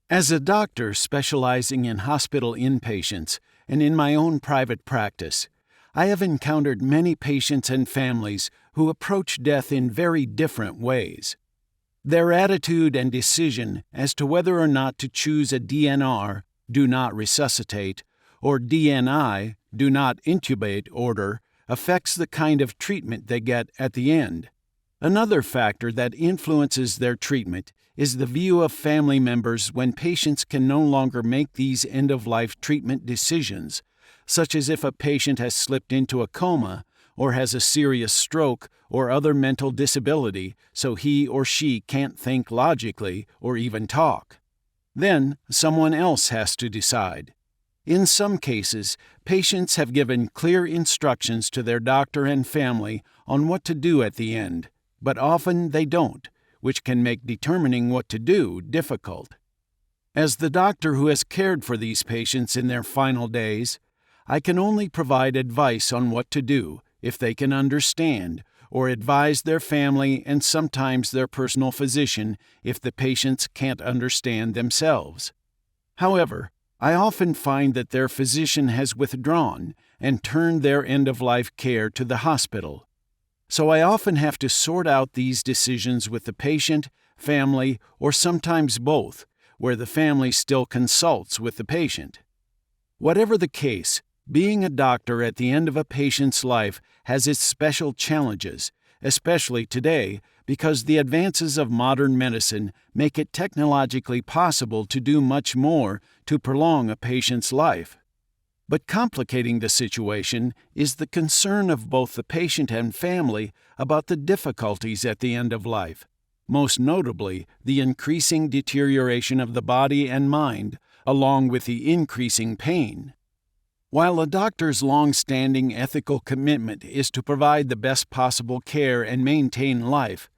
As a doctor specializing in hospital inpatients and in my own private practice, I have encountered many patients and families who approach death in very different ways. Their attitude and decision as to whether or not to choose a DNR, do not resuscitate, or DNI, do not intubate order affects the kind of treatment they get at the end. Another factor that influences their treatment is the view of family members when patients can no longer make these end-of-life treatment decisions, such as if a patient has slipped into a coma or has a serious stroke or other mental disability so he or she can't think logically or even talk. Then someone else has to decide. In some cases, patients have given clear instructions to their doctor and family on what to do at the end, but often they don't, which can make determining what to do difficult. As the doctor who has cared for these patients in their final days, I can only provide advice on what to do if they can understand, or advise their family and sometimes their personal physician if the patients can't understand themselves. However, I often find that their physician has withdrawn and turned their end-of-life care to the hospital. So I often have to sort out these decisions with the patient, family, or sometimes both, where the family still consults with the patient. Whatever the case, being a doctor at the end of a patient's life has its special challenges, especially today because the advances of modern medicine make it technologically possible to do much more to prolong a patient's life. But complicating the situation is the concern of both the patient and family about the difficulties at the end of life, most notably the increasing deterioration of the body and mind, along with the increasing pain. While a doctor's long-standing ethical commitment is to provide the best possible care and maintain life,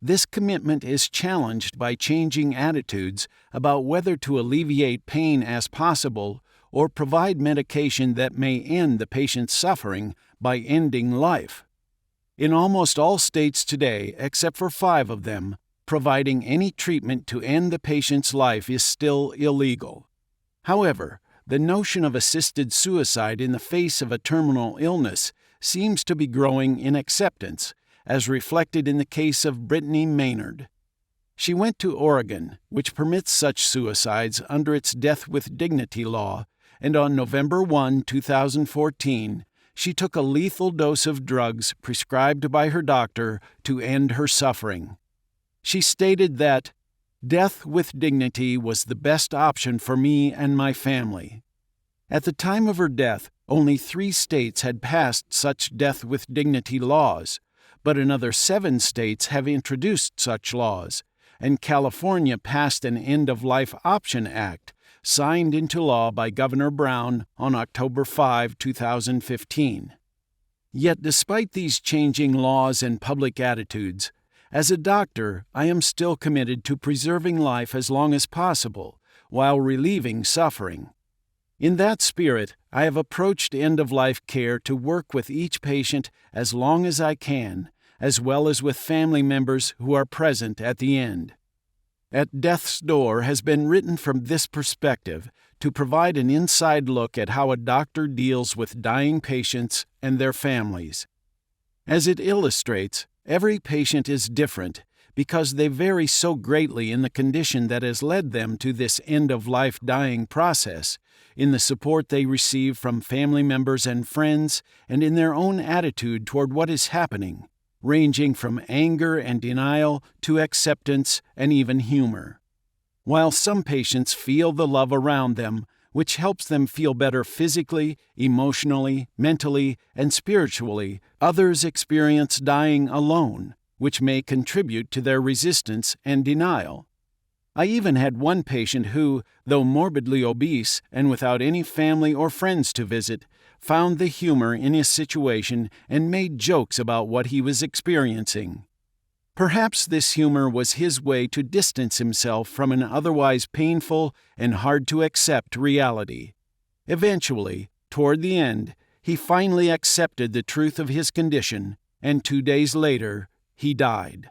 this commitment is challenged by changing attitudes about whether to alleviate pain as possible or provide medication that may end the patient's suffering by ending life. In almost all states today, except for 5 of them, providing any treatment to end the patient's life is still illegal. However, the notion of assisted suicide in the face of a terminal illness seems to be growing in acceptance, as reflected in the case of Brittany Maynard. She went to Oregon, which permits such suicides under its death with dignity law, and on November 1, 2014, she took a lethal dose of drugs prescribed by her doctor to end her suffering. She stated that, "Death with dignity was the best option for me and my family." At the time of her death, only 3 states had passed such death with dignity laws, but another 7 states have introduced such laws, and California passed an End-of-Life Option Act, signed into law by Governor Brown on October 5, 2015. Yet despite these changing laws and public attitudes, as a doctor, I am still committed to preserving life as long as possible, while relieving suffering. In that spirit, I have approached end-of-life care to work with each patient as long as I can, as well as with family members who are present at the end. At Death's Door has been written from this perspective to provide an inside look at how a doctor deals with dying patients and their families. As it illustrates, every patient is different because they vary so greatly in the condition that has led them to this end-of-life dying process, in the support they receive from family members and friends, and in their own attitude toward what is happening, ranging from anger and denial to acceptance and even humor. While some patients feel the love around them, which helps them feel better physically, emotionally, mentally, and spiritually, others experience dying alone, which may contribute to their resistance and denial. I even had one patient who, though morbidly obese and without any family or friends to visit, found the humor in his situation and made jokes about what he was experiencing. Perhaps this humor was his way to distance himself from an otherwise painful and hard-to-accept reality. Eventually, toward the end, he finally accepted the truth of his condition, and 2 days later, he died.